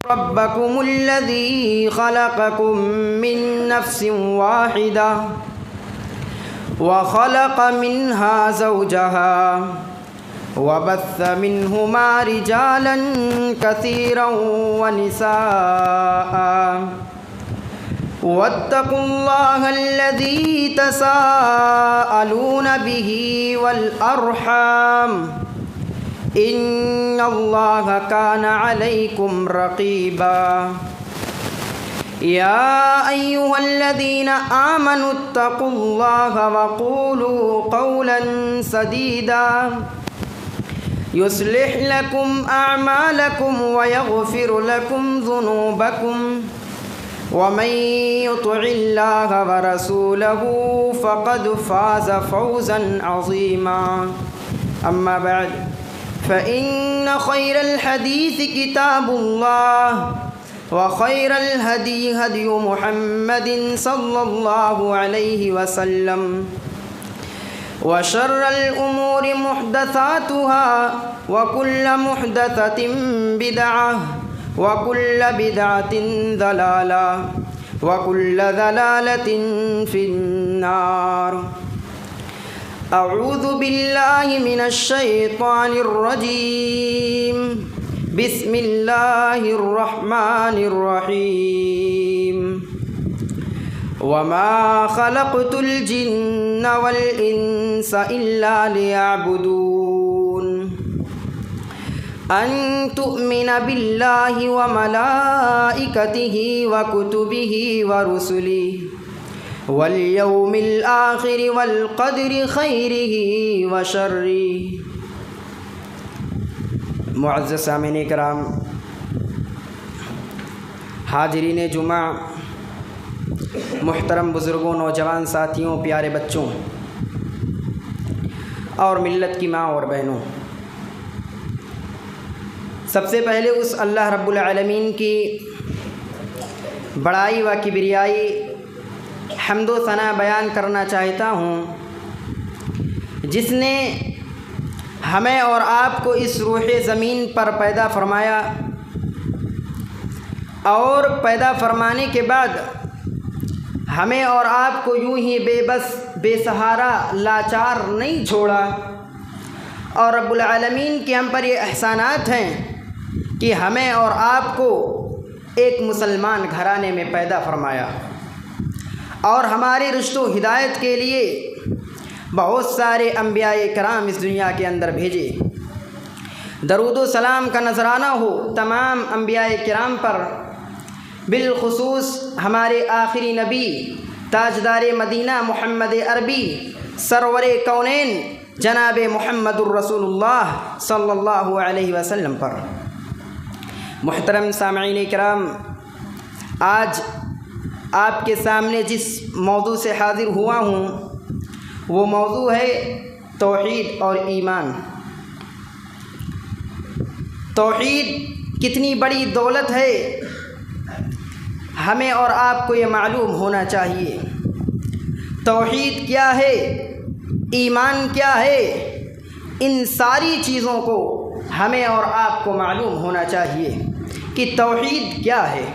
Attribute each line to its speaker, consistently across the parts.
Speaker 1: रब्बकुमुल्लज़ी खलक़कुम मिन नफ्सिन वाहिदा व खलक़ मिन्हा ज़ौजहा व बस्स मिन्हुमा रिजालन कसीरन व निसाअ वत्तकुल्लाहल्लज़ी तसाअलून बिही वल अर्हम इन्नल्लाह कान अलैकुम रक़ीबा या अय्युहल्लज़ीना आमनुत्तक़ुल्लाह वक़ूलू क़ौलन सदीदा युस्लिह लकुम अअमालकुम व यग़फिर लकुम ज़ुनूबकुम वमन युतिइल्लाह व रसूलहू फ़क़द फ़ाज़ फ़ौज़न अज़ीमा अम्मा बअद फ़इन्न ख़ैरल हदीस किताबुल्लाह व ख़ैरल हदी हदी मुहम्मदिन सल्लल्लाहु अलैहि वसल्लम व शर्रल उमूरि मुहदसातुहा व कुल्लु मुहदसतिन बिदअह व कुल्लु बिदअतिन ज़लाला व कुल्लु ज़लालतिन फिन्नार। अऊज़ु बिल्लाहि मिनश शैतानिर रजीम बिस्मिल्लाहिर रहमानिर रहीम वमा खलक़तुल जिन्न वल इंसा इल्ला लियअबुदून अन तु'मिन बिल्लाहि व मलाइकतिहि व कुतुबिहि व रुसुलिहि वल यौमिल आखिर वल क़द्रि खैरिहि व शर्रिहि। मुअज़्ज़ज़ सामिईन किराम, हाज़रीन जुमा, मुहतरम बुज़ुर्गों, नौजवान साथियों, प्यारे बच्चों और मिल्लत की माँ और बहनों, सबसे पहले उस अल्लाह रब्बुल आलमीन की बड़ाई व किबरियाई हम्दो सना बयान करना चाहता हूँ, जिसने हमें और आपको इस रूहे ज़मीन पर पैदा फरमाया और पैदा फरमाने के बाद हमें और आपको यूं ही बेबस बेसहारा लाचार नहीं छोड़ा। और रब्बुल आलमीन के हम पर ये एहसानात हैं कि हमें और आपको एक मुसलमान घराने में पैदा फरमाया और हमारे रिश्तों हिदायत के लिए बहुत सारे अंबियाए कराम इस दुनिया के अंदर भेजे। दरूद व सलाम का नजराना हो तमाम अंबियाए किराम पर, बिलखुसूस हमारे आखिरी नबी ताजदार मदीना मोहम्मद अरबी सरवरे कौनैन जनाब मुहम्मदुर रसूलुल्लाह सल्लल्लाहु अलैहि वसल्लम पर। मुहतरम सामईन किराम, आज आपके सामने जिस मौजू से हाज़िर हुआ हूँ वो मौजू है तौहीद और ईमान। तौहीद कितनी बड़ी दौलत है, हमें और आपको ये मालूम होना चाहिए। तौहीद क्या है, ईमान क्या है, इन सारी चीज़ों को हमें और आपको मालूम होना चाहिए कि तौहीद क्या है।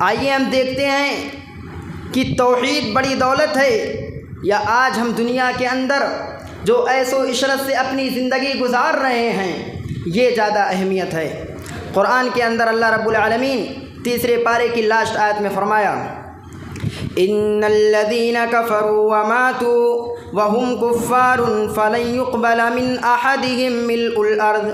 Speaker 1: आइए हम देखते हैं कि तौहीद बड़ी दौलत है या आज हम दुनिया के अंदर जो ऐसो इशरत से अपनी ज़िंदगी गुजार रहे हैं, ये ज़्यादा अहमियत है। कुरान के अंदर अल्लाह रब्बुल आलमीन तीसरे पारे की लास्ट आयत में फरमाया, इन्नल्लज़ीना कफ़रू व मातू व हुम कुफ़्फ़ारुन फ़लन युक़बल मिन अहदिहिम मिल्उल अर्ज़।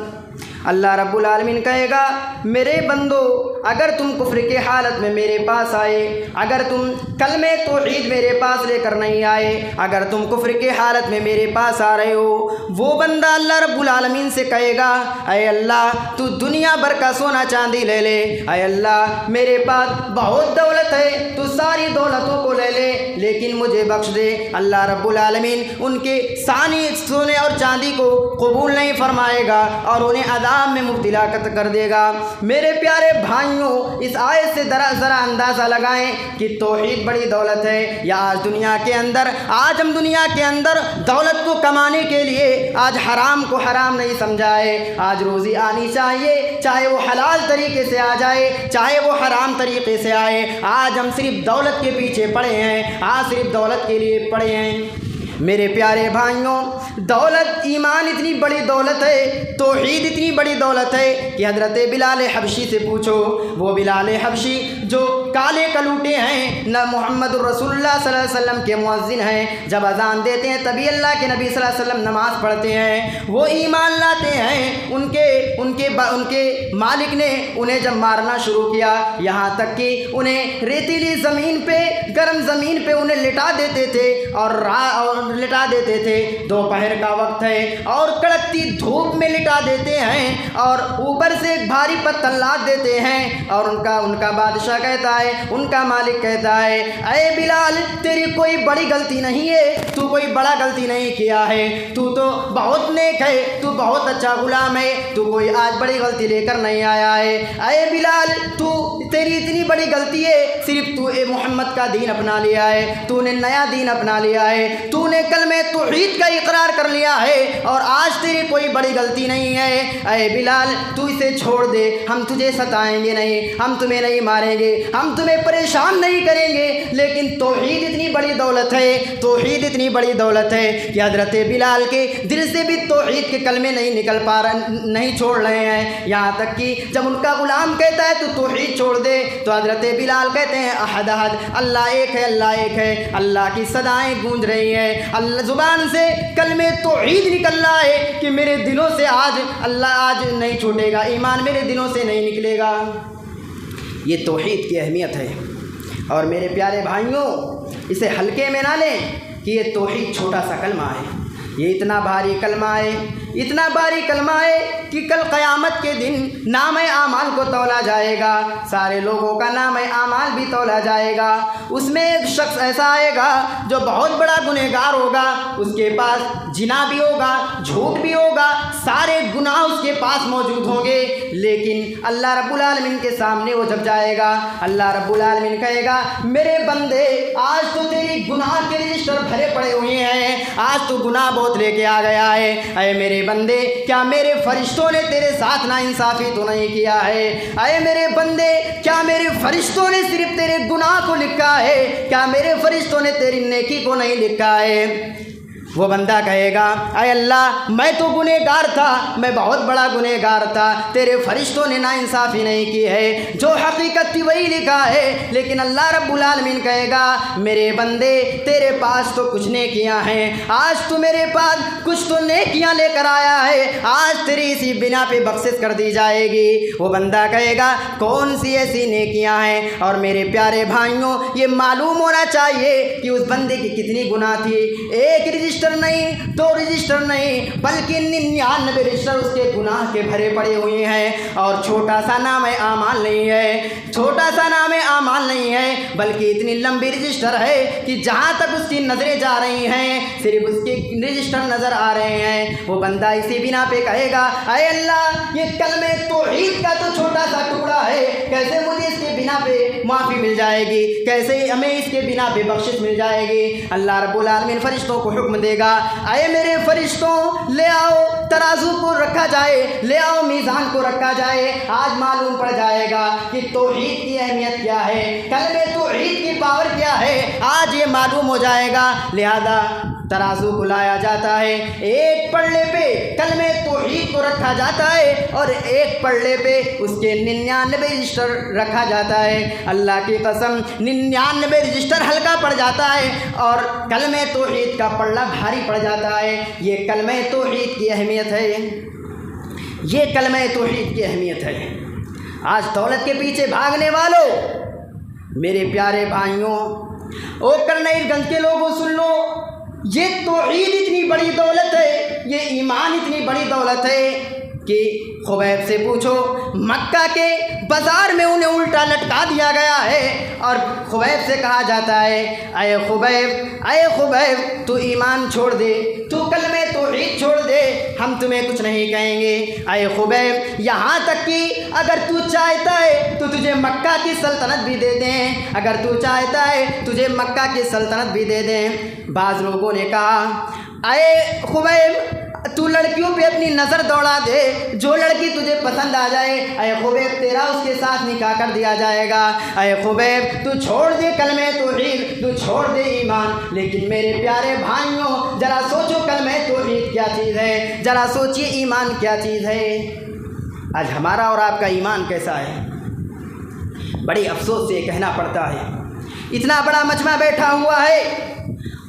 Speaker 1: अल्लाह रब्बुल आलमीन कहेगा, मेरे बंदो, अगर तुम कुफ्र के हालत में मेरे पास आए, अगर तुम कलमे तौहीद मेरे पास लेकर नहीं आए, अगर तुम कुफ्र के हालत में मेरे पास आ रहे हो, वो बंदा अल्लाह रब्बुल आलमीन से कहेगा, अय अल्लाह तू दुनिया भर का सोना चांदी ले ले, अय अल्लाह मेरे पास बहुत दौलत है, तू सारी दौलतों को ले ले, लेकिन मुझे बख्श दे। अल्लाह रब्बुल आलमीन उनके सानी सोने और चांदी को कबूल नहीं फरमाएगा और उन्हें अजाब में मुब्तला कर देगा। मेरे प्यारे भाइयों, इस आयत से ज़रा अंदाज़ा लगाएं कि तौहीद बड़ी दौलत है। या आज हम दुनिया के अंदर दौलत को कमाने के लिए आज हराम को हराम नहीं समझाए। आज रोज़ी आनी चाहिए, चाहे वो हलाल तरीके से आ जाए, चाहे वो हराम तरीके से आए। आज हम सिर्फ दौलत के पीछे पड़े हैं, आज सिर्फ दौलत के लिए पड़े हैं। मेरे प्यारे भाइयों, दौलत, ईमान इतनी बड़ी दौलत है, तौहीद इतनी बड़ी दौलत है कि हज़रत बिलाल हबशी से पूछो। वो बिलाल हबशी जो काले कलूटे हैं, न मोहम्मद रसूलुल्लाह सल्लल्लाहु अलैहि वसल्लम के मुअज्जिन हैं, जब अज़ान देते हैं तभी अल्लाह के नबी सल्लल्लाहु अलैहि वसल्लम नमाज़ पढ़ते हैं। वो ईमान लाते हैं। उनके मालिक ने उन्हें जब मारना शुरू किया, यहाँ तक कि उन्हें रेतीली ज़मीन पे, गर्म ज़मीन पे उन्हें लिटा देते थे और लिटा देते थे। दोपहर का वक्त है और कड़कती धूप में लिटा देते हैं और ऊपर से एक भारी पत्थर लाद देते हैं। और उनका बादशाह कहता है, उनका मालिक कहता है, अरे बिलाल, तेरी कोई बड़ी गलती नहीं है, तू कोई बड़ा गलती नहीं किया है, तू तो बहुत नेक है, तू बहुत अच्छा गुलाम है, तू कोई आज बड़ी गलती लेकर नहीं आया है। अरे बिलाल, तेरी इतनी बड़ी गलती है, सिर्फ तू मोहम्मद का दीन अपना लिया है, तूने नया दीन अपना लिया है, तूने कलमे तौहीद का इकरार कर लिया है और आज तेरी कोई बड़ी गलती नहीं है। अरे बिलाल, तू इसे छोड़ दे, हम तुझे सताएंगे नहीं, हम तुम्हें नहीं मारेंगे, हम तुम्हें परेशान नहीं करेंगे। लेकिन तौहीद इतनी बड़ी दौलत है, तौहीद इतनी बड़ी दौलत है कि हज़रत बिलाल के दिल से भी तौहीद के कलमे नहीं छोड़ रहे हैं। यहाँ तक कि जब उनका गुलाम कहता है तो तौहीद छोड़ दे, तो हज़रत बिलाल कहते हैं, अहद अहद, अल्लाह एक है, अल्लाह एक है। अल्लाह की सदाएँ गूंज रही हैं, अल्लाह ज़ुबान से कलमे तौहीद निकल रहा है कि मेरे दिलों से आज अल्लाह आज नहीं छूटेगा, ईमान मेरे दिलों से नहीं निकलेगा। ये तौहीद की अहमियत है। और मेरे प्यारे भाइयों, इसे हल्के में ना लें कि ये तौहीद छोटा सा कलमा है, ये इतना भारी कलमा है, इतना भारी कलमा है कि कल क़यामत के दिन नाम आमाल को तौला जाएगा, सारे लोगों का नाम आमाल भी तौला जाएगा। उसमें एक शख्स ऐसा आएगा जो बहुत बड़ा गुनहगार होगा, उसके पास जिना भी होगा, झूठ भी होगा, सारे गुनाह उसके पास मौजूद होंगे। लेकिन अल्लाह रब्बुल आलमीन के सामने वो जब जाएगा, अल्लाह रब्बुल आलमीन कहेगा, मेरे बंदे, आज तो तेरी गुनाह के रजिस्टर भरे पड़े हुए हैं, आज तो गुनाह बहुत लेके आ गया है। अरे मेरे बंदे, क्या मेरे फरिश्तों ने तेरे साथ नाइंसाफ़ी तो नहीं किया है? अरे मेरे बंदे, क्या मेरे फरिश्तों ने सिर्फ तेरे गुनाह को लिखा है? क्या मेरे फरिश्तों ने तेरी नेकी को नहीं लिखा है? वो बंदा कहेगा, अरे अल्लाह, मैं तो गुनहगार था, मैं बहुत बड़ा गुनहगार था, तेरे फरिश्तों ने नाइंसाफ़ी नहीं की है, जो हकीकत थी वही लिखा है। लेकिन अल्लाह रब्बुल आलमीन कहेगा, मेरे बंदे, तेरे पास तो कुछ नेकियां हैं, आज तू मेरे पास कुछ तो नेकियां लेकर आया है, आज तेरी इसी बिना पे बख्शिश कर दी जाएगी। वो बंदा कहेगा, कौन सी ऐसी नेकियां हैं? और मेरे प्यारे भाइयों, ये मालूम होना चाहिए कि उस बंदे की कितनी गुनाह थी। एक रजिस्टर नहीं, दो रजिस्टर नहीं, बल्कि 99 रजिस्टर उसके गुनाह के भरे पड़े हुए हैं। और छोटा सा नाम आमाल नहीं है, छोटा सा नाम आमाल नहीं है, बल्कि इतनी लंबी रजिस्टर है कि जहाँ तक उसकी नज़रें जा रही हैं, सिर्फ उसके रजिस्टर नज़र आ रहे हैं। वो बंदा इसी बिना पे कहेगा, अरे अल्लाह, ये कलमे तौहीद का तो छोटा सा टुकड़ा है, कैसे मुझे इसके बिना पे माफ़ी मिल जाएगी, कैसे हमें इसके बिना पे बख्शिश मिल जाएगी? अल्लाह रब्बुल आलमीन फरिश्तों को हुक्म देगा, आए मेरे फरिश्तों, ले आओ तराजू को रखा जाए, ले आओ मीज़ान को रखा जाए। आज मालूम पड़ जाएगा कि तौहीद की अहमियत क्या है, कलमे तौहीद की पावर क्या है, आज ये मालूम हो जाएगा। लिहाजा तराजू को लाया जाता है, एक पल्ले पे कलमे तौहीद को रखा जाता है और एक पल्ले पे उसके 99 रजिस्टर रखा जाता है। अल्लाह की कसम, 99 रजिस्टर हल्का पड़ जाता है और कलमे तौहीद का पल्ला भारी पड़ जाता है। ये कलमे तौहीद की अहमियत है, ये कलमे तौहीद की अहमियत है। आज दौलत के पीछे भागने वालों, मेरे प्यारे भाइयों, ओ करनैलगंज के लोगों, सुन लो, ये तौहीद इतनी बड़ी दौलत है, ये ईमान इतनी बड़ी दौलत है कि खुबैब से पूछो, मक्का के बाज़ार में उन्हें उल्टा लटका दिया गया है और खुबैब से कहा जाता है, अय खुबैब तू ईमान छोड़ दे, तू कलमे तौहीद छोड़ दे, हम तुम्हें कुछ नहीं कहेंगे। अय खुबैब, यहाँ तक कि अगर तू चाहता है तो तुझे मक्का की सल्तनत भी दे दें, अगर तू चाहता है तुझे मक्का की सल्तनत भी दे दें। बाज़ लोगों ने कहा, अय खुबैब तू लड़कियों पे अपनी नज़र दौड़ा दे, जो लड़की तुझे पसंद आ जाए अय खुबैब तेरा उसके साथ निकाह कर दिया जाएगा। अय खुबैब तू छोड़ दे कलमे तौहीद, तू छोड़ दे ईमान। लेकिन मेरे प्यारे भाइयों, ज़रा सोचो कलमे तौहीद क्या चीज़ है, ज़रा सोचिए ईमान क्या चीज़ है। आज हमारा और आपका ईमान कैसा है? बड़ी अफसोस से कहना पड़ता है, इतना बड़ा मजमा बैठा हुआ है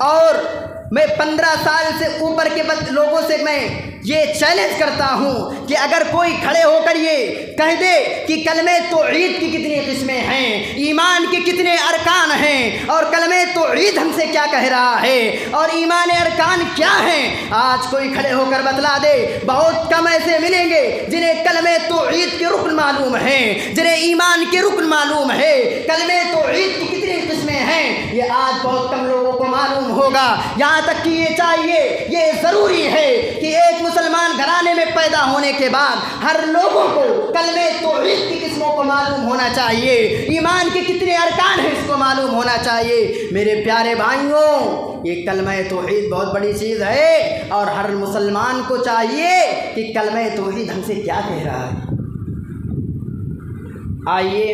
Speaker 1: और मैं 15 साल से ऊपर के लोगों से मैं ये चैलेंज करता हूँ कि अगर कोई खड़े होकर ये कह दे कि कलमे तौहीद की कितनी किस्में हैं, ईमान के कितने अरकान हैं और कलमे तौहीद हमसे क्या कह रहा है और ईमान अरकान क्या हैं, आज कोई खड़े होकर बतला दे। बहुत कम ऐसे मिलेंगे जिन्हें कलमे तौहीद के रुकन मालूम हैं, जिन्हें ईमान के रुकन मालूम है। कलमे तौहीद की कितनी किस्में हैं ये आज बहुत कम लोगों को मालूम होगा। यहाँ तक कि ये चाहिए, ये ज़रूरी है कि एक मुसलमान घराने में पैदा होने के बाद हर लोगों को कलमे तौहीद की किस्मों को मालूम होना चाहिए, ईमान के कितने अरकान हैं इसको मालूम होना चाहिए। मेरे प्यारे भाइयों, ये कलमे तौहीद बहुत बड़ी चीज़ है और हर मुसलमान को चाहिए कि कलमे तौहीद हमसे क्या कह रहा है। आइए,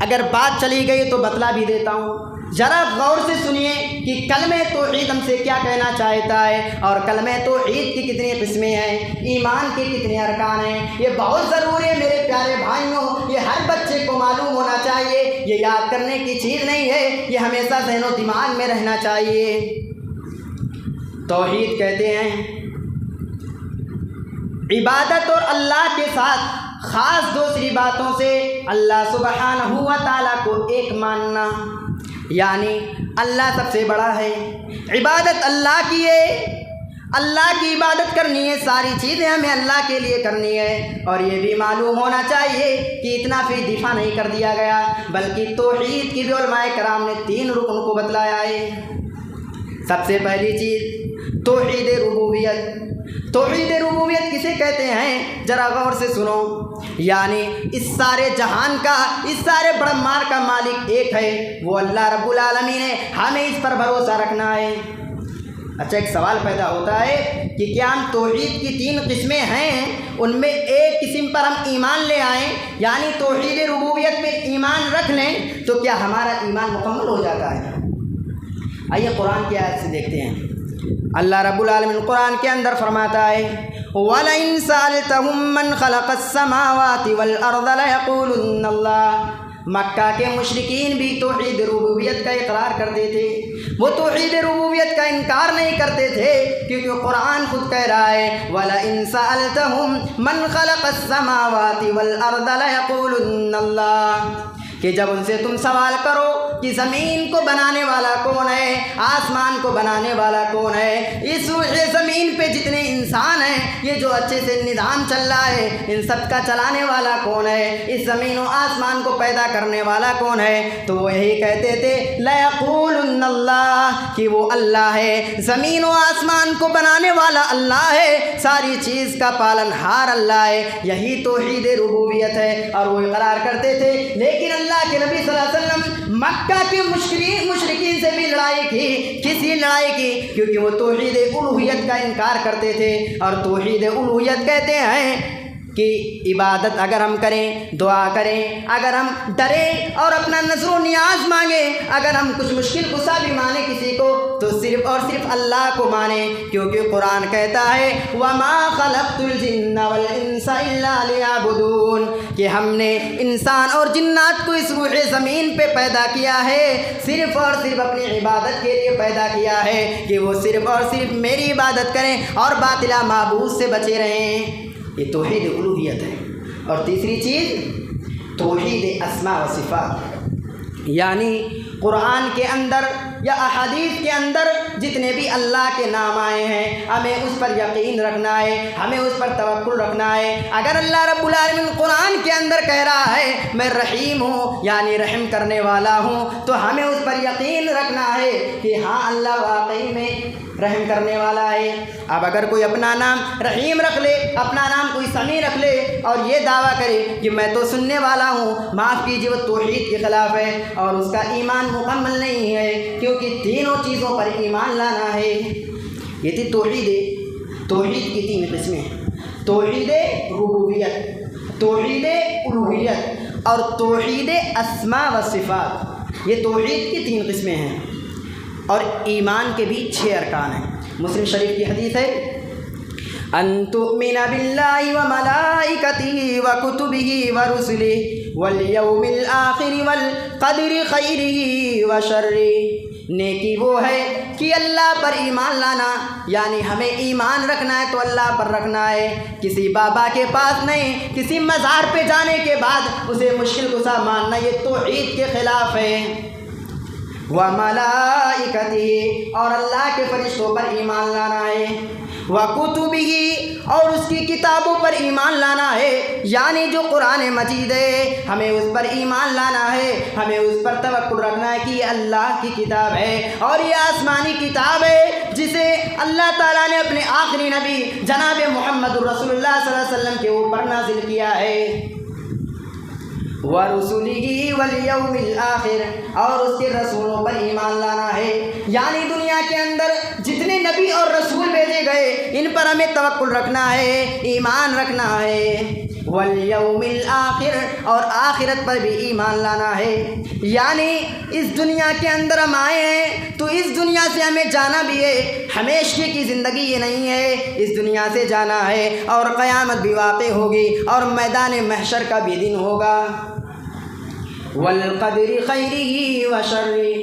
Speaker 1: अगर बात चली गई तो बतला भी देता हूँ, ज़रा गौर से सुनिए कि कलमे तौहीद हमसे क्या कहना चाहता है और कलमे तौहीद की कितनी किस्में हैं, ईमान के कितने अरकान हैं। ये बहुत ज़रूरी है मेरे प्यारे भाइयों, ये हर बच्चे को मालूम होना चाहिए। ये याद करने की चीज़ नहीं है, ये हमेशा ज़हन व दिमाग में रहना चाहिए। तौहीद कहते हैं इबादत और अल्लाह के साथ ख़ास दूसरी बातों से अल्लाह सुब्हानहू व तआला को एक मानना, यानी अल्लाह सबसे बड़ा है, इबादत अल्लाह की है, अल्लाह की इबादत करनी है, सारी चीज़ें हमें अल्लाह के लिए करनी है। और ये भी मालूम होना चाहिए कि इतना फिर दिफा नहीं कर दिया गया, बल्कि तौहीद की भी उलमाए कराम ने 3 रुकन को बतलाया है। सबसे पहली चीज़ तौहीद रुबूबियत। तौहीद रुबूबियत किसे कहते हैं, ज़रा गौर से सुनो। यानी इस सारे जहान का, इस सारे ब्रह्मांड का मालिक एक है, वो अल्लाह रब्बुल आलमीन है, हमें इस पर भरोसा रखना है। अच्छा, एक सवाल पैदा होता है कि क्या हम तौहीद की 3 किस्में हैं, उनमें एक किस्म पर हम ईमान ले आएँ, यानी तौहीद रुबूबियत में ईमान रख लें, तो क्या हमारा ईमान मुकम्मल हो जाता है? आइए कुरान की आयत से देखते हैं। अल्लाह रब्बुल आलमीन कुरान के अंदर फरमाता है, वलइन सअल्तहुम मन खलक़स समावाति वल अर्ज़ लयक़ूलुन्न अल्लाह। मक्का के मुशरिकीन भी तौहीद रुबूबियत का इकरार करते थे, वो तौहीद रुबूबियत का इनकार नहीं करते थे, क्योंकि कुरान खुद कह रहा है वलइन सअल्तहुम मन खलक़स समावाति वल अर्ज़ लयक़ूलुन्न अल्लाह, कि जब उनसे तुम सवाल करो कि ज़मीन को बनाने वाला कौन है, आसमान को बनाने वाला कौन है, इस ज़मीन पे जितने इंसान हैं, ये जो अच्छे से निज़ाम चल रहा है, इन सब का चलाने वाला कौन है, इस ज़मीन और आसमान को पैदा करने वाला कौन है, तो वो यही कहते थे लयक़ूलुन्न अल्लाह, कि वो अल्लाह है, ज़मीन और आसमान को बनाने वाला अल्लाह है, सारी चीज़ का पालनहार अल्लाह है। यही तौहीद रुबूबियत है और वो इकरार करते थे। लेकिन अल्लाह के नबी सल्लल्लाहु अलैहि वसल्लम मक्का के मुशरिकीन से भी लड़ाई की, किसी लड़ाई की, क्योंकि वो तौहीद उलूहियत का इनकार करते थे। और तौहीद उलूहियत कहते हैं कि इबादत अगर हम करें, दुआ करें, अगर हम डरें और अपना नज़र नियाज मांगें, अगर हम कुछ मुश्किल कुसा भी माने किसी को, तो सिर्फ़ और सिर्फ अल्लाह को माने, क्योंकि कुरान कहता है वमा खलक़तुल जिन्ना वल इंसा इल्ला लियअबुदून, कि हमने इंसान और जिन्नात को इस रूह ज़मीन पे पैदा किया है, सिर्फ़ और सिर्फ अपनी इबादत के लिए पैदा किया है, कि वो सिर्फ़ और सिर्फ मेरी इबादत करें और बातिला माबूद से बचे रहें। ये तौहीद उलूहियत है। और तीसरी चीज़ तौहीद अस्मा व सिफ़ात, यानी कुरान के अंदर या अहादीस के अंदर जितने भी अल्लाह के नाम आए हैं हमें उस पर यकीन रखना है, हमें उस पर तवक्कुल रखना है। अगर अल्लाह रब्बुल आलमीन कुरान के अंदर कह रहा है मैं रहीम हूँ यानी रहम करने वाला हूँ, तो हमें उस पर यकीन रखना है कि हाँ अल्लाह वाकई में रहम करने वाला है। अब अगर कोई अपना नाम रहीम रख ले, अपना नाम कोई समी रख ले और ये दावा करे कि मैं तो सुनने वाला हूँ, माफ़ कीजिए वो तौहीद के ख़िलाफ़ है और उसका ईमान मुकम्मल नहीं है, क्योंकि तीनों चीज़ों पर ईमान लाना है। ये थी तौहीद की तीन किस्में, तौहीद रुबूबियत, तौहीद उलूहियत और तौहीद अस्मा व सिफ़ात। ये तौहीद की तीन किस्में हैं और ईमान के भी 6 अरकान हैं। मुस्लिम शरीफ की हदीस है अन तुमिना बिल्लाहि व मलाइकतिही व कुतुबिही व रुसुलिही वल यौमिल आखिर वल क़द्रि खैरिही व शर्रिही। नेकी वो है कि अल्लाह पर ईमान लाना, यानी हमें ईमान रखना है तो अल्लाह पर रखना है, किसी बाबा के पास नहीं, किसी मज़ार पे जाने के बाद उसे मुश्किल कुशा मानना ये तौहीद के ख़िलाफ़ है। व मलाइकतिही और अल्लाह के फरिश्तों पर ईमान लाना है, व कुतुबिही और उसकी किताबों पर ईमान लाना है, यानी जो कुरान मजीद है हमें उस पर ईमान लाना है, हमें उस पर तवक्कुल रखना है कि ये अल्लाह की किताब है और ये आसमानी किताब है जिसे अल्लाह ताला ने अपने आखिरी नबी जनाब मुहम्मदुर रसूलुल्लाह सल्लल्लाहु अलैहि वसल्लम के ऊपर नाजिल किया है। व रुसुलिही वल यौमिल आखिर और उसके रसूलों पर ईमान लाना है, यानी दुनिया के अंदर जितने नबी और रसूल भेजे गए इन पर हमें तवक्कुल रखना है, ईमान रखना है। वल यौमिल आखिर और आखिरत पर भी ईमान लाना है, यानी इस दुनिया के अंदर हम आए हैं तो इस दुनिया से हमें जाना भी है, हमेशा की ज़िंदगी ये नहीं है, इस दुनिया से जाना है और क़यामत भी वाक़ई होगी और मैदान महशर का भी दिन होगा। वल क़द्रि खैरिही व शर्रिही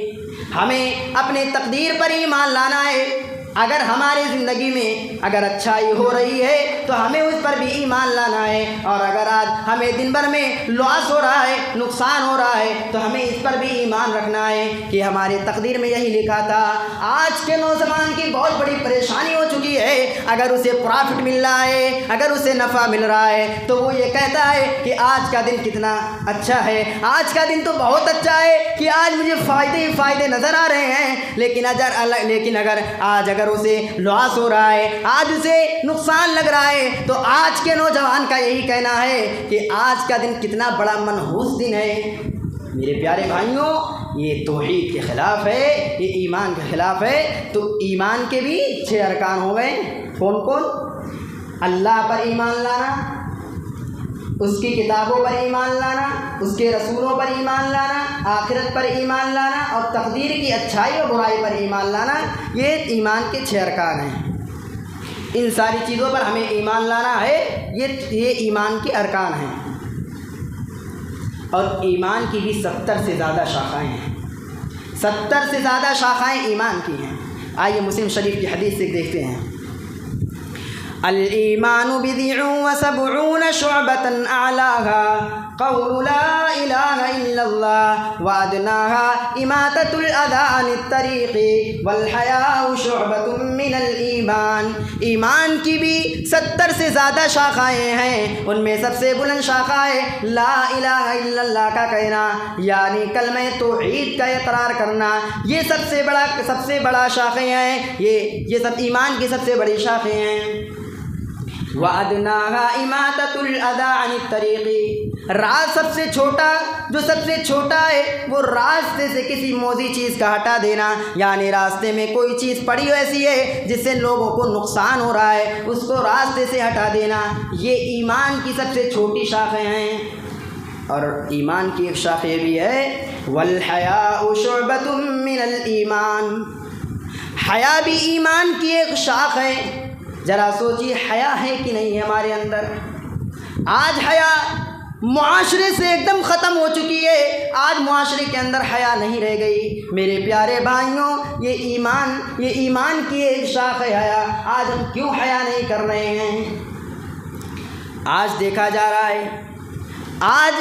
Speaker 1: हमें अपने तकदीर पर ईमान लाना है। अगर हमारी ज़िंदगी में अगर अच्छाई हो रही है तो हमें उस पर भी ईमान लाना है, और अगर आज हमें दिन भर में लॉस हो रहा है, नुकसान हो रहा है, तो हमें इस पर भी ईमान रखना है कि हमारे तकदीर में यही लिखा था। आज के नौजवान की बहुत बड़ी परेशानी हो चुकी है, अगर उसे प्रॉफिट मिल रहा है, अगर उसे नफ़ा मिल रहा है तो वो ये कहता है कि आज का दिन कितना अच्छा है, आज का दिन तो बहुत अच्छा है कि आज मुझे फ़ायदे ही फ़ायदे नज़र आ रहे हैं। लेकिन अगर आज उसे लॉस हो रहा है, आज उसे नुकसान लग रहा है, तो आज के नौजवान का यही कहना है कि आज का दिन कितना बड़ा मनहूस दिन है। मेरे प्यारे भाइयों, ये तौहीद के ख़िलाफ़ है, ये ईमान के ख़िलाफ़ है। तो ईमान के भी 6 अरकान हो गए। कौन कौन? अल्लाह पर ईमान लाना, उसकी किताबों पर ईमान लाना, उसके रसूलों पर ईमान लाना, आखिरत पर ईमान लाना और तकदीर की अच्छाई और बुराई पर ईमान लाना। ये ईमान के 6 अरकान हैं। इन सारी चीज़ों पर हमें ईमान लाना है, ये ईमान के अरकान हैं। और ईमान की भी 70 से ज़्यादा शाखाएँ हैं, 70 से ज़्यादा शाखाएँ ईमान की हैं। आइए मुस्लिम शरीफ की हदीस से देखते हैं। अल ईमानु बिदिउन व सबऊन शुअबतन अलाहा क़ौलु ला इलाहा इल्लल्लाह व अदनाहा इमाततुल अज़ा अनित तरीक़ि वल हयाउ शुअबतुन मिनल ईमान। ईमान की भी 70 से ज़्यादा शाखाएँ हैं। उनमें सबसे बुलंद शाखा है ला इलाहा इल्लल्लाह का कहना, यानी कलमे तौहीद का इक़रार करना। ये सबसे बड़ा शाखें हैं। ये सब ईमान की सबसे बड़ी शाखें हैं। व अदनाहा इमाततुल अज़ा अनित तरीक़ि, राज सबसे छोटा, जो सबसे छोटा है वो रास्ते से किसी मोज़ी चीज़ का हटा देना, यानी रास्ते में कोई चीज़ पड़ी ऐसी है जिससे लोगों को नुकसान हो रहा है, उसको रास्ते से हटा देना। ये ईमान की सबसे छोटी शाखें हैं। और ईमान की एक शाख ये भी है वल हयाउ शुअबतुम मिनल ईमान, हया भी ईमान की एक शाख है। ज़रा सोचिए हया है कि नहीं है हमारे अंदर। आज हया मुआशरे से एकदम ख़त्म हो चुकी है। आज मुआशरे के अंदर हया नहीं रह गई। मेरे प्यारे भाइयों, ये ईमान की एक शाख है हया। आज हम क्यों हया नहीं कर रहे हैं? आज देखा जा रहा है, आज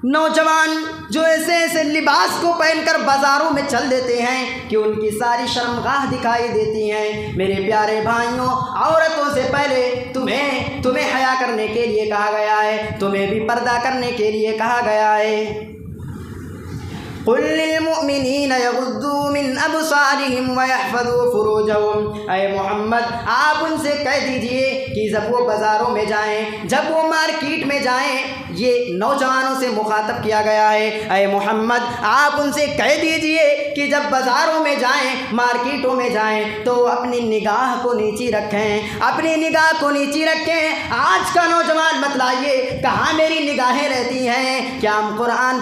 Speaker 1: नौजवान जो ऐसे ऐसे लिबास को पहनकर बाज़ारों में चल देते हैं कि उनकी सारी शर्मगाह दिखाई देती हैं। मेरे प्यारे भाइयों, औरतों से पहले तुम्हें हया करने के लिए कहा गया है, तुम्हें भी पर्दा करने के लिए कहा गया है। कुल लिल मुअमिनीना यग़ुद्दू मिन अबसारिहिम व यहफ़ज़ू फ़ुरूजहुम। ऐ मोहम्मद, आप उनसे कह दीजिए कि जब वो बाज़ारों में जाएं, जब वो मार्केट में जाएं, ये नौजवानों से मुखातब किया गया है। ऐ मोहम्मद, आप उनसे कह दीजिए कि जब बाज़ारों में जाएं, मार्केटों में जाएं, तो अपनी निगाह को नीची रखें, अपनी निगाह को नीची रखें। आज का नौजवान बतलाइए कहाँ मेरी निगाहें रहती हैं? क्या हम कुरान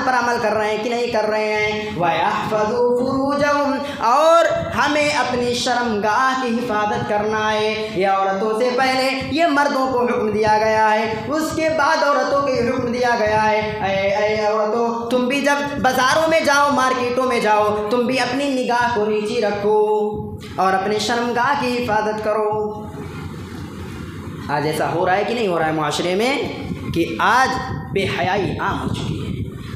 Speaker 1: पर अमल कर रहे हैं कि नहीं कर रहे हैं? वयहफ़ज़ू फ़ुरूजहुम, और हमें अपनी शर्मगाह की हिफाजत करना है। ये औरतों से पहले ये मर्दों को हुक्म दिया गया है, उसके बाद औरतों को हुक्म दिया गया है। ऐ औरतों, तुम भी जब बाज़ारों में जाओ, मार्केटों में जाओ, तुम भी अपनी निगाह को नीची रखो और अपने शर्मगाह की हिफाजत करो। आज ऐसा हो रहा है कि नहीं हो रहा है माशरे में कि आज बेहयाई आम हो चुकी है।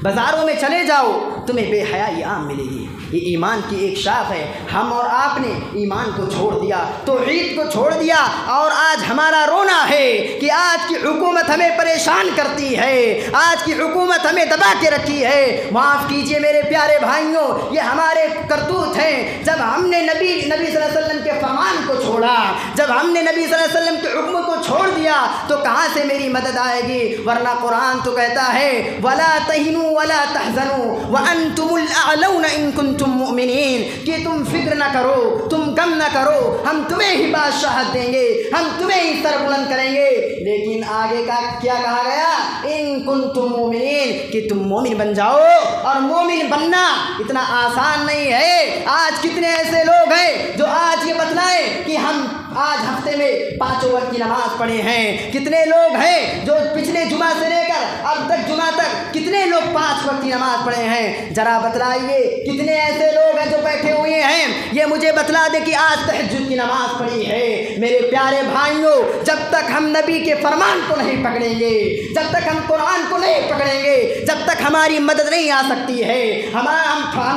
Speaker 1: बाज़ारों में चले जाओ, तुम्हें बेहयाई आम मिलेगी। ये ईमान की एक शाख है। हम और आपने ईमान को छोड़ दिया, तौहीद को छोड़ दिया, और आज हमारा रोना है कि आज की हुकूमत हमें परेशान करती है, आज की हुकूमत हमें दबा के रखी है। माफ़ कीजिए मेरे प्यारे भाइयों, ये हमारे करतूत हैं। जब हमने नबी सल्लल्लाहु अलैहि वसल्लम के फरमान को छोड़ा, जब हमने नबी सल्लल्लाहु अलैहि वसल्लम के हुक्म को छोड़ दिया, तो कहाँ से मेरी मदद आएगी? वरना कुरान तो कहता है वला तहिनू वला तहज़नू व अंतुमुल अअलौना इन कुंतुम मुमिनीन, कि तुम फिक्र न करो, तुम गम न करो, हम तुम्हें ही बादशाहत देंगे, हम तुम्हें ही सर बुलंद करेंगे। लेकिन आगे का क्या कहा गया? इन कुंतुम मुमिनीन, कि तुम मोमिन बन जाओ। और मोमिन बनना इतना आसान नहीं है। आज कितने ऐसे लोग हैं जो आज ये बतलाएं कि हम आज हफ्ते में 5 वक्त की नमाज पढ़े हैं। कितने लोग हैं जो पिछले जुमा से लेकर अब तक जुमा तक कितने लोग 5 वक्त की नमाज पढ़े हैं? जरा बतलाइए कितने ऐसे लोग हैं जो बैठे हुए हैं, ये मुझे बतला दे कि आज तहज्जुद की नमाज पढ़ी है। मेरे प्यारे भाइयों, जब तक हम नबी के फरमान को नहीं पकड़ेंगे, जब तक हम कुरान को नहीं पकड़ेंगे, जब तक हमारी मदद नहीं आ सकती है, हम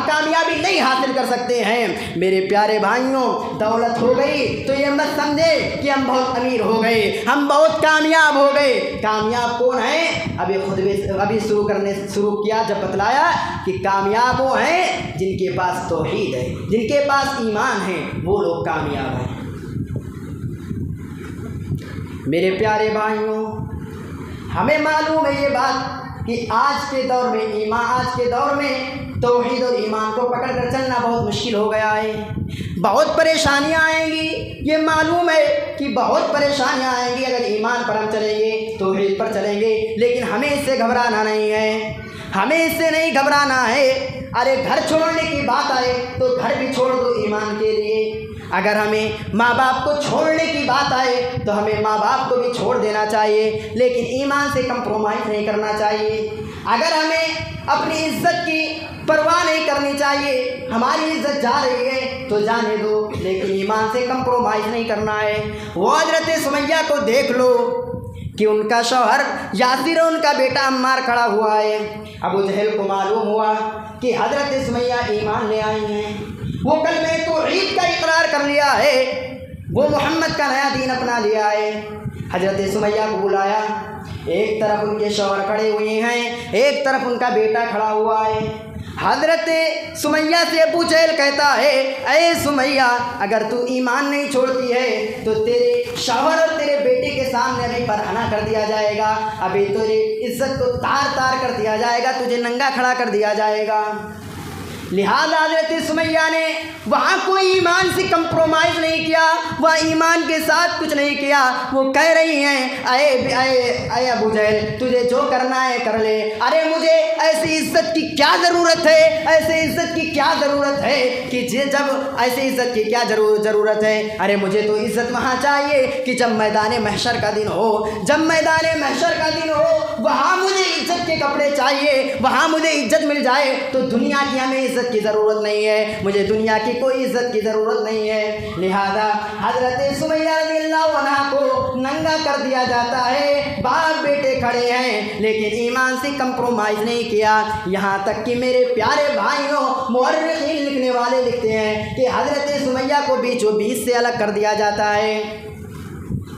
Speaker 1: कामयाबी नहीं हासिल कर सकते हैं। मेरे प्यारे भाइयों, दौलत हो गई तो ये मत समझे कि हम बहुत अमीर हो गए, हम बहुत कामयाब हो गए। कामयाब कौन है? अभी शुरू किया जब बतलाया कि कामयाब वो हैं जिनके पास तौहीद है, जिनके पास ईमान है, वो लोग कामयाब हैं। मेरे प्यारे भाइयों, हमें मालूम है ये बात कि आज के दौर में तौहीद और ईमान को पकड़ कर चलना बहुत मुश्किल हो गया है। बहुत परेशानियां आएंगी, ये मालूम है कि बहुत परेशानियां आएंगी अगर ईमान पर हम चलेंगे, तौहीद पर चलेंगे। लेकिन हमें इससे घबराना नहीं है, हमें इससे नहीं घबराना है। अरे घर छोड़ने की बात आए तो घर भी छोड़ दो ईमान के लिए। अगर हमें माँ बाप को छोड़ने की बात आए तो हमें माँ बाप को भी छोड़ देना चाहिए, लेकिन ईमान से कंप्रोमाइज़ नहीं करना चाहिए। अगर हमें अपनी इज़्ज़त की परवाह नहीं करनी चाहिए, हमारी इज़्ज़त जा रही है तो जाने दो, लेकिन ईमान से कंप्रोमाइज़ नहीं करना है। वो हज़रत सुमैया को देख लो कि उनका शौहर यासिर और उनका बेटा अम्मार खड़ा हुआ है। अबू जहल को मालूम हुआ कि हज़रत सुमैया ईमान ले आई हैं, वो कलमे तौहीद का इकरार कर लिया है, वो मोहम्मद का नया दीन अपना लिया है। हज़रत सुमैया को बुलाया, एक तरफ उनके शौहर खड़े हुए हैं, एक तरफ उनका बेटा खड़ा हुआ है। हज़रत सुमैया से अबू जहल कहता है, ऐ सुमैया, अगर तू ईमान नहीं छोड़ती है तो तेरे शौहर और तेरे बेटे के सामने अभी बरहना कर दिया जाएगा, अभी तेरी इज़्ज़त को तार तार कर दिया जाएगा, तुझे नंगा खड़ा कर दिया जाएगा। लिहाजा हज़रत सुमैया ने वहाँ कोई ईमान से कंप्रोमाइज़ नहीं किया, वह ईमान के साथ कुछ नहीं किया। वो कह रही हैं, अरे अबू जहल, तुझे जो करना है कर ले। अरे मुझे ऐसी इज़्ज़त की क्या ज़रूरत है, ऐसे इज़्ज़त की क्या ज़रूरत है कि जब ऐसे इज़्ज़त की क्या ज़रूरत है। अरे मुझे तो इज़्ज़त वहाँ चाहिए कि जब मैदान महशर का दिन हो, जब मैदान महशर का दिन हो, वहाँ मुझे इज़्ज़त के कपड़े चाहिए, वहाँ मुझे इज़्ज़त मिल जाए तो दुनिया की हमें इज़्ज़त की ज़रूरत नहीं है, मुझे दुनिया की कोई इज़्ज़त की ज़रूरत नहीं है। लिहाजा हज़रत सुमैया रज़ियल्लाहु अन्हा को नंगा कर दिया जाता है, बाप बेटे खड़े हैं लेकिन ईमान से कंप्रोमाइज़ नहीं किया। यहाँ तक कि मेरे प्यारे भाइयों, मुअर्रिख़ीन लिखने वाले लिखते हैं कि हज़रत सुमैया को बीचों बीच से अलग कर दिया जाता है,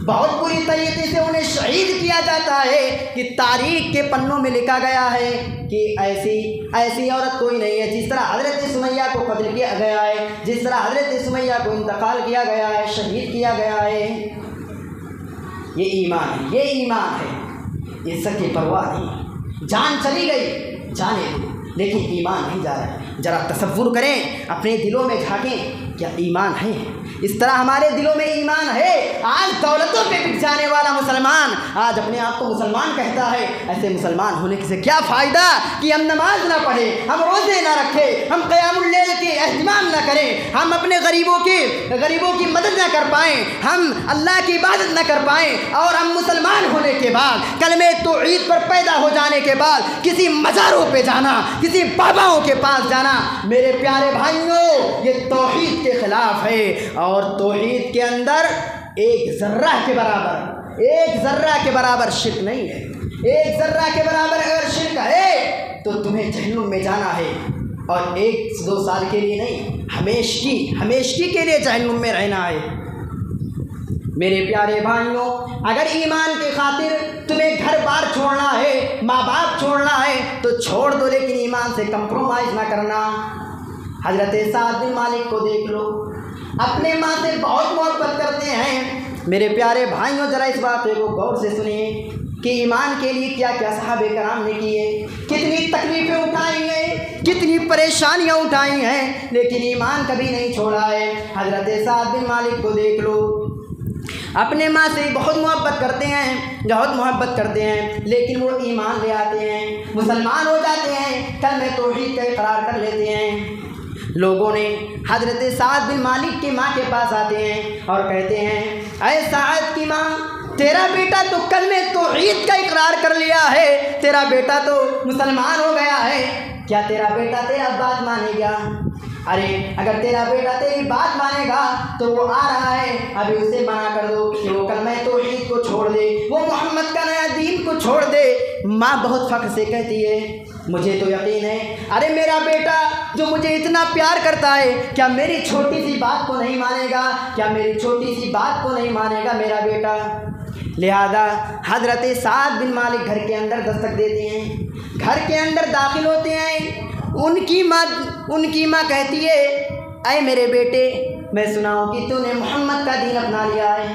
Speaker 1: बहुत बुरी तरीके से उन्हें शहीद किया जाता है कि तारीख़ के पन्नों में लिखा गया है कि ऐसी औरत कोई नहीं है। जिस तरह हज़रत सुमैया को कत्ल किया गया है, जिस तरह हज़रत सुमैया को इंतकाल किया गया है, शहीद किया गया है, ये ईमान है, ये ईमान है। इज़्ज़त की परवाह नहीं, जान चली गई जाने दो, लेकिन ईमान नहीं जा रहा है। ज़रा तसव्वुर करें, अपने दिलों में झाँकें, क्या ईमान है? इस तरह हमारे दिलों में ईमान है। आज दौलतों पे बिक जाने वाला मुसलमान आज अपने आप को मुसलमान कहता है। ऐसे मुसलमान होने से क्या फ़ायदा कि हम नमाज ना पढ़ें, हम रोज़े ना रखें, हम क़यामुल लैल के एहतिमाम ना करें, हम अपने गरीबों की मदद ना कर पाएँ, हम अल्लाह की इबादत ना कर पाएँ, और हम मुसलमान होने के बाद कलमे तौहीद पर पैदा हो जाने के बाद किसी मज़ारों पे जाना, किसी बाबाओं के पास जाना, मेरे प्यारे भाइयों, ये तौहीद के ख़िलाफ़ है। और तौहीद के अंदर एक ज़र्रा के बराबर शिर्क नहीं है। एक ज़र्रा के बराबर अगर शिर्क है तो तुम्हें जहन्नुम में जाना है, और 1-2 साल के लिए नहीं, हमेशगी के लिए जहन्नुम में रहना है। मेरे प्यारे भाइयों, अगर ईमान के खातिर तुम्हें घर बार छोड़ना है, माँ बाप छोड़ना है तो छोड़ दो, लेकिन ईमान से कंप्रोमाइज़ ना करना। हज़रत साद बिन मालिक को देख लो, अपने माँ से बहुत मोहब्बत करते हैं। मेरे प्यारे भाइयों, ज़रा इस बात को गौर से सुनिए कि ईमान के लिए क्या क्या सहाबे कराम ने किए, कितनी तकलीफ़ें उठाई हैं, कितनी परेशानियाँ उठाई हैं, लेकिन ईमान कभी नहीं छोड़ा है। हज़रत साद बिन मालिक को देख लो, अपने माँ से बहुत मोहब्बत करते हैं, लेकिन वो ईमान ले आते हैं, मुसलमान हो जाते हैं, कलमे तौहीद का इकरार कर लेते हैं। लोगों ने हज़रत साद बिन मालिक की माँ के पास आते हैं और कहते हैं, ऐ साद की माँ, तेरा बेटा तो कलमे तौहीद का इकरार कर लिया है, तेरा बेटा तो मुसलमान हो गया है, क्या तेरा बेटा तेरा बात मानेगा? अरे अगर तेरा बेटा तेरी बात मानेगा तो वो आ रहा है, अभी उसे मना कर दो कि वो कलमे तौहीद को छोड़ दे, वो मोहम्मद का नया दीन को छोड़ दे। माँ बहुत फ़ख्र से कहती है, मुझे तो यकीन है, अरे मेरा बेटा जो मुझे इतना प्यार करता है, क्या मेरी छोटी सी बात को नहीं मानेगा? क्या मेरी छोटी सी बात को नहीं मानेगा मेरा बेटा? लिहाजा हज़रत साद बिन मालिक घर के अंदर दस्तक देते हैं, घर के अंदर दाखिल होते हैं। उनकी माँ कहती है, ऐ मेरे बेटे, मैं सुनाऊँ कि तूने मोहम्मद का दीन अपना लिया है,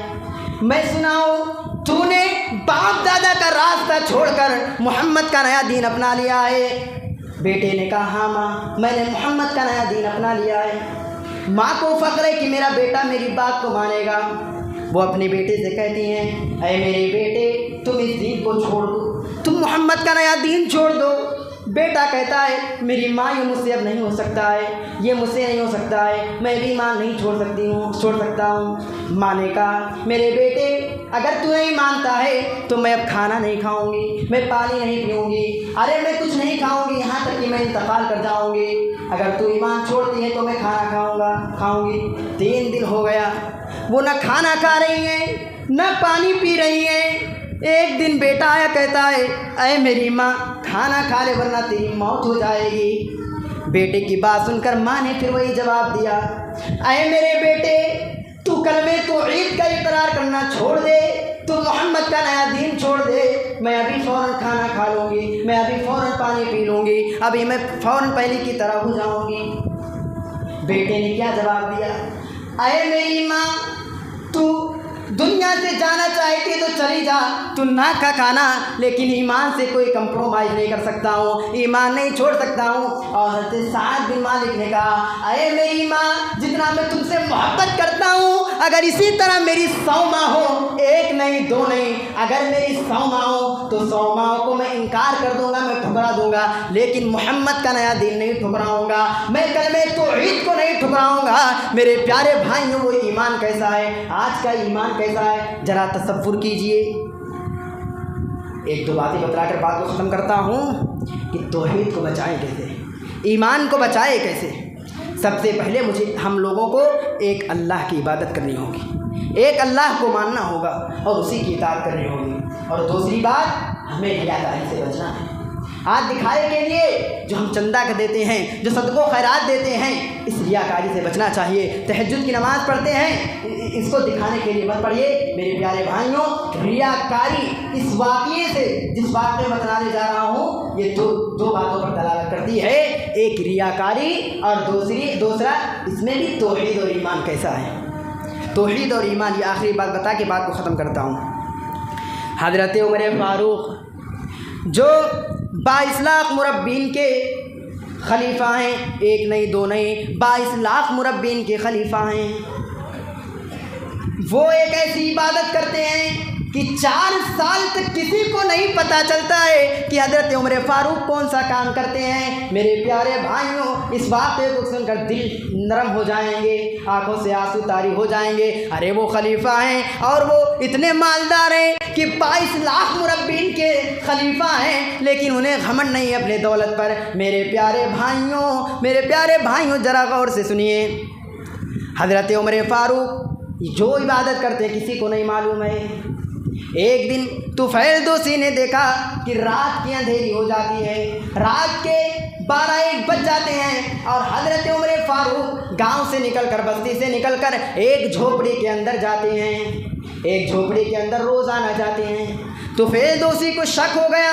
Speaker 1: मैं सुनाऊँ तूने बाप दादा का रास्ता छोड़कर मोहम्मद का नया दीन अपना लिया है। बेटे ने कहा, हाँ माँ, मैंने मोहम्मद का नया दीन अपना लिया है। माँ को फ़ख्र है कि मेरा बेटा मेरी बात को मानेगा। वो अपने बेटे से कहती हैं, अरे मेरे बेटे, तुम इस दीन को छोड़ दो, तुम मोहम्मद का नया दीन छोड़ दो। बेटा कहता है, मेरी माँ, ये मुझसे अब नहीं हो सकता है, ये मुझसे नहीं हो सकता है, मैं भी ईमान नहीं छोड़ सकता हूँ। माँ ने कहा, मेरे बेटे, अगर तू नहीं मानता है तो मैं अब खाना नहीं खाऊंगी, मैं पानी नहीं पीऊँगी, अरे मैं कुछ नहीं खाऊंगी, यहाँ तक कि मैं इंतकाल कर जाऊँगी। अगर तू ईमान छोड़ती है तो मैं खाना खाऊँगी। 3 दिन हो गया, वो न खाना खा रही हैं, न पानी पी रही हैं। एक दिन बेटा आया, कहता है, अरे मेरी माँ, खाना खा ले वरना तेरी मौत हो जाएगी। बेटे की बात सुनकर माँ ने फिर वही जवाब दिया, अरे मेरे बेटे, तू कलमे तौहीद का इकरार करना छोड़ दे, तू मोहम्मद का नया दीन छोड़ दे, मैं अभी फ़ौरन खाना खा लूँगी, मैं अभी फ़ौरन पानी पी लूँगी, अभी मैं फ़ौरन पहले की तरह हो जाऊँगी। बेटे ने क्या जवाब दिया, अरे मेरी माँ, तू दुनिया से जाना चाहती तो चली जा, तू ना खा खाना, लेकिन ईमान से कोई कंप्रोमाइज़ नहीं कर सकता हूँ, ईमान नहीं छोड़ सकता हूँ। और हज़रत साद बिन मालिक ने कहा, अरे मेरी माँ, जितना मैं तुमसे मोहब्बत करता हूँ, अगर इसी तरह मेरी 100 माँ हो, 1 नहीं 2 नहीं, अगर मेरी 100 माँ हो तो 100 माँ को मैं इनकार कर दूँगा, मैं ठुकरा दूँगा, लेकिन मोहम्मद का नया दीन नहीं ठुकराऊँगा, मैं कलमे तौहीद को नहीं ठुकराऊँगा। मेरे प्यारे भाइयों, वो ईमान कैसा है, आज का ईमान कैसा है, जरा तसव्वुर कीजिए। 1-2 बातें बतलाकर बात को ख़त्म करता हूँ कि तौहीद को बचाएं कैसे। ईमान को बचाए कैसे? सबसे पहले मुझे हम लोगों को एक अल्लाह की इबादत करनी होगी, एक अल्लाह को मानना होगा और उसी की इताअत करनी होगी। और दूसरी बात, हमें रियाकारी से बचना है। आज दिखाए के लिए जो हम चंदा का देते हैं, जो सदक़ो खैरात देते हैं, इस रियाकारी से बचना चाहिए। तहज्जुद की नमाज़ पढ़ते हैं, इसको दिखाने के लिए मत पढ़िए मेरे प्यारे भाइयों। रियाकारी इस वाक़ये से, जिस वाक़ये में बताने जा रहा हूँ, ये दो बातों पर दलालत करती है। एक रियाकारी और दूसरा इसमें भी तौहीद और ईमान कैसा है। तौहीद और ईमान, ये आखिरी बात बता के बात को ख़त्म करता हूँ। हज़रत उमर फ़ारूक जो 22 लाख मुरब्बीन के खलीफा हैं, एक नहीं दो नहीं 22 लाख मुरब्बीन के खलीफा हैं, वो एक ऐसी इबादत करते हैं कि 4 साल तक किसी को नहीं पता चलता है कि हज़रत उमर फ़ारूक कौन सा काम करते हैं। मेरे प्यारे भाइयों, इस वाक़े को सुनकर दिल नरम हो जाएंगे, आंखों से आंसू तारी हो जाएंगे। अरे वो खलीफा हैं और वो इतने मालदार हैं कि 22 लाख मुरब्बीन के खलीफा हैं, लेकिन उन्हें घमंड नहीं अपने दौलत पर। मेरे प्यारे भाइयों ज़रा गौर से सुनिए। हज़रत उमर फ़ारूक जो इबादत करते हैं किसी को नहीं मालूम है। एक दिन तुफ़ैल दोसी ने देखा कि रात की अंधेरी हो जाती है, रात के 12-1 बज जाते हैं और हज़रत उमर फ़ारूक गांव से निकलकर, बस्ती से निकलकर एक झोपड़ी के अंदर जाते हैं। एक झोपड़ी के अंदर रोज़ाना जाते हैं। तुफ़ैल दोसी को शक हो गया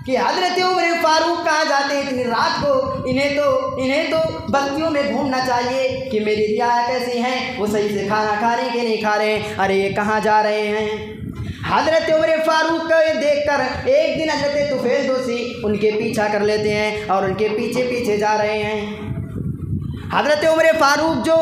Speaker 1: कि हज़रत उमर फ़ारूक कहाँ जाते हैं इतनी रात को। इन्हें तो बस्तियों में घूमना चाहिए कि मेरी रियाया कैसी हैं, वो सही से खाना खा रहे कि नहीं खा रहे। अरे ये कहाँ जा रहे हैं। हज़रत उमर फ़ारूक को देखकर एक दिन हज़रत तुफ़ैल दोसी उनके पीछा कर लेते हैं और उनके पीछे पीछे जा रहे हैं। हज़रत उमर फ़ारूक जो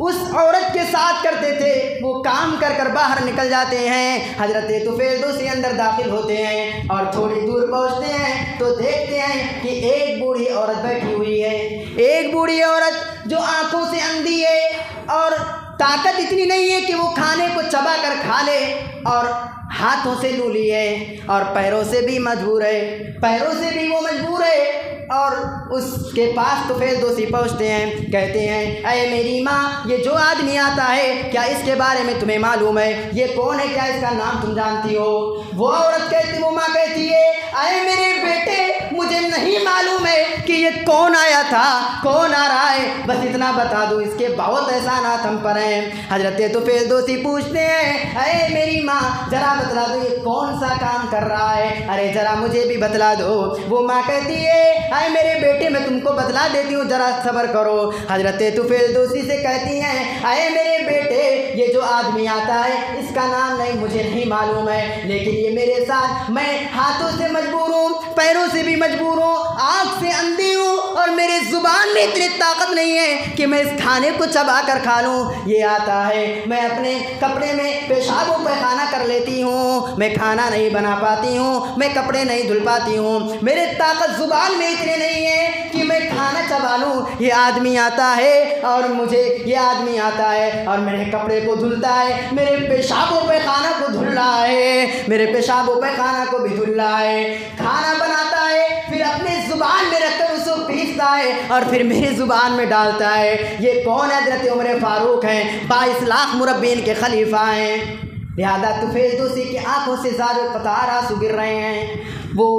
Speaker 1: उस औरत के साथ करते थे वो काम कर कर बाहर निकल जाते हैं। हज़रत तुफ़ैल दोसी अंदर दाखिल होते हैं और थोड़ी दूर पहुंचते हैं तो देखते हैं कि एक बूढ़ी औरत बैठी हुई है। एक बूढ़ी औरत जो आंखों से अंधी है और ताकत इतनी नहीं है कि वो खाने को चबा कर खा ले, और हाथों से लूली है और पैरों से भी मजबूर है। और उसके पास तुफ़ैल दोसी पहुँचते हैं, कहते हैं अरे मेरी माँ, ये जो आदमी आता है क्या इसके बारे में तुम्हें मालूम है? ये कौन है, क्या इसका नाम तुम जानती हो? वो औरत कहती, वो माँ कहती है अरे मेरे बेटे, मुझे नहीं मालूम है कि ये कौन आया था, कौन आ रहा है, बस इतना बता दो, इसके बहुत एहसानात हम पर हैं। हज़रत तुफ़ैल दोसी पूछते हैं अरे मेरी माँ, ज़रा बतला दो ये कौन सा काम कर रहा है, अरे ज़रा मुझे भी बतला दो। वो माँ कहती है अरे मेरे बेटे, मैं तुमको बतला देती हूँ, ज़रा सब्र करो। हज़रत तुफ़ैल दोसी से कहती हैं अरे मेरे बेटे, ये जो आदमी आता है इसका नाम नहीं, मुझे नहीं मालूम है, लेकिन ये मेरे साथ, मैं हाथों से मजबूर हूँ, पैरों से भी मजबूर हूँ, आँख से अंधी हूँ और मेरे ज़ुबान में इतनी ताकत नहीं है कि मैं इस खाने को चबा कर खा लूँ। ये आता है, मैं अपने कपड़े में पेशाब व पैखाना कर लेती हूँ, मैं खाना नहीं बना पाती हूँ, मैं कपड़े नहीं धुल पाती हूँ, मेरे ताकत ज़ुबान में इतनी नहीं है कि मैं खाना चबा लूँ। ये आदमी आता है और मेरे कपड़े को धुलता है, मेरे पेशाब व पैखाना को धुल रहा है, मेरे पेशाब व पैखाना को भी धुल रहा है, खाना बनाता है, फिर अपने ज़ुबान में रखकर उसको पीसता है और फिर मेरी ज़ुबान में डालता है। ये कौन है? हज़रत उमर फ़ारूक हैं, 22 लाख मुरब्बीन के खलीफा हैं। लिहाजा तुफ़ैल दोसी की आंखों से ज़ार आंसू गिर रहे हैं। वो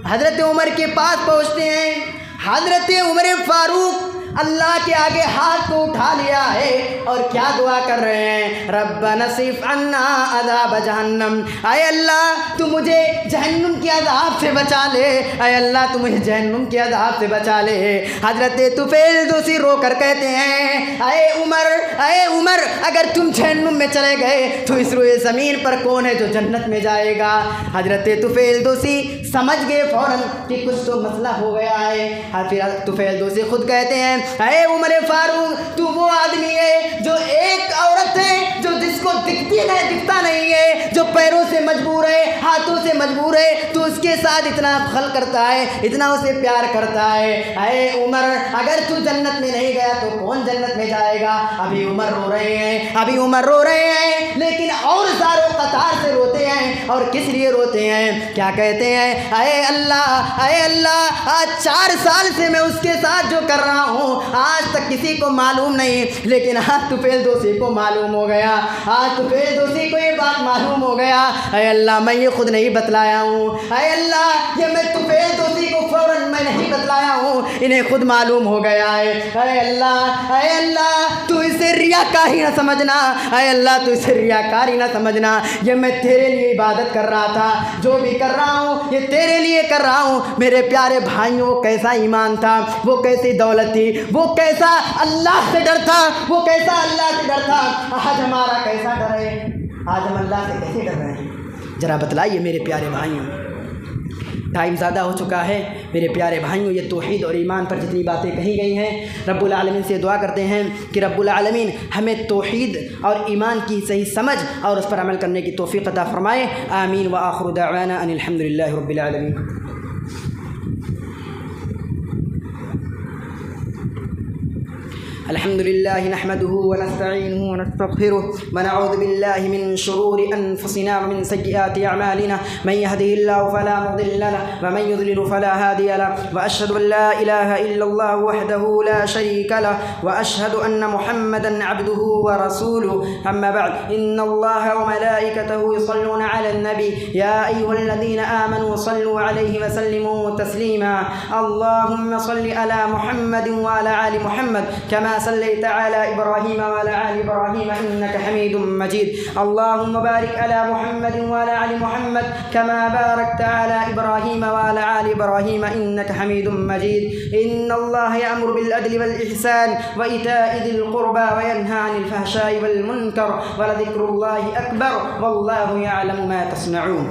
Speaker 1: हज़रत उमर के पास पहुँचते हैं। हज़रत उमर फ़ारूक अल्लाह के आगे हाथ को उठा लिया है और क्या दुआ कर रहे हैं? रब्बना सिफ़ अन्ना अज़ाब जहन्नम, आए अल्लाह तू मुझे जहन्नुम के अज़ाब से बचा ले, आए अल्लाह तू मुझे जहन्नुम के अज़ाब से बचा ले। हज़रत तुफ़ैल दोसी रो कर कहते हैं अरे उमर, अगर तुम जहन्नुम में चले गए तो इस रुए ज़मीन पर कौन है जो जन्नत में जाएगा? हज़रत तुफ़ैल दोसी समझ गए फ़ौरन कि कुछ तो मसला हो गया है। फिर तुफ़ैल दोसी खुद कहते हैं अरे उमर फ़ारूक, तू वो आदमी है जो एक औरत है जो जिसको दिखता नहीं है, जो पैरों से मजबूर है, हाथों से मजबूर है, तो उसके साथ इतना खल करता है, इतना उसे प्यार करता है। अरे उमर, अगर तू जन्नत में नहीं गया तो कौन जन्नत में जाएगा? अभी उमर रो रहे हैं, अभी उमर रो रहे हैं, लेकिन और सारों कतार से रोते हैं। और किस लिए रोते हैं? क्या कहते हैं? अरे अल्लाह, आज 4 साल से मैं उसके साथ जो कर रहा हूँ आज तक किसी को मालूम नहीं, लेकिन आज तुफैल को मालूम हो गया, आज तुफैल को ये बात मालूम हो गया। अरे अल्लाह, मैं ये खुद नहीं बतलाया हूँ। अरे अल्लाह, ये मैं तुफैल को फ़ौरन मैं नहीं बतलाया हूँ, इन्हें खुद मालूम हो गया है। अरे अल्लाह, तू इसे रियाकारी ना समझना। अरे अल्लाह, तू इसे रियाकारी ना समझना। ये मैं तेरे लिए इबादत कर रहा था, जो भी कर रहा हूँ ये तेरे लिए कर रहा हूँ। मेरे प्यारे भाइयों, वो कैसा ईमान था, वो कैसी दौलत थी, वो कैसा अल्लाह से डर था, वो कैसा अल्लाह से डर था। आज हमारा कैसा डर है? आज हम अल्लाह से कैसे डर रहे हैं? ज़रा बतलाइए मेरे प्यारे भाइयों। टाइम ज़्यादा हो चुका है मेरे प्यारे भाइयों। ये तौहीद और ईमान पर जितनी बातें कही गई हैं, रब्बुल आलमीन से दुआ करते हैं कि रब्बुल आलमीन हमें तौहीद और ईमान की सही समझ और उस पर अमल करने की तौफ़ीक़ अता फ़रमाए। आमीन व आखिरु दअवाना अनिल हम्दुलिल्लाहि रब्बिल आलमीन। अल्हम्दुलिल्लाहि नहमदुहु व नस्तईनुहु व नस्तगफिरुह व नऊज़ु बिल्लाहि मिन शुरूरि अनफुसिना व मिन सय्यिआति अअमालिना मन यहदिहिल्लाहु फला मुदिल्ल लहु व मन युद्लिल फला हादिय लहु व अशहदु अन ला इलाहा इल्लल्लाह वहदहु ला शरीका लहु व अशहदु अन्न मुहम्मदन अब्दुहु व रसूलुहु अम्मा बअद इन्नल्लाहा व मलाइकतहु युसल्लूना अलन नबी या अय्युहल्लज़ीना आमनू सल्लू अलैहि व सल्लिमू तस्लीमा। अल्लाहुम्मा सल्लि अला मुहम्मदिन व अला आलि मुहम्मद कमा सल्लैता अला इब्राहीम व अला आलि इब्राहीम इन्नका हमीदुम मजीद। अल्लाहुम्मा बारिक अला मुहम्मदिन व अला आलि मुहम्मद कमा बारकता अला इब्राहीम व अला आलि इब्राहीम इन्नका हमीदुम मजीद। इन्नल्लाहा यअमुरु बिल अदलि वल इहसान व इताइ ज़िल क़ुरबा व यन्हा अनिल फ़हशाइ वल मुनकर व लज़िक्रुल्लाहि अकबर वल्लाहु यअलमु मा तस्नऊन।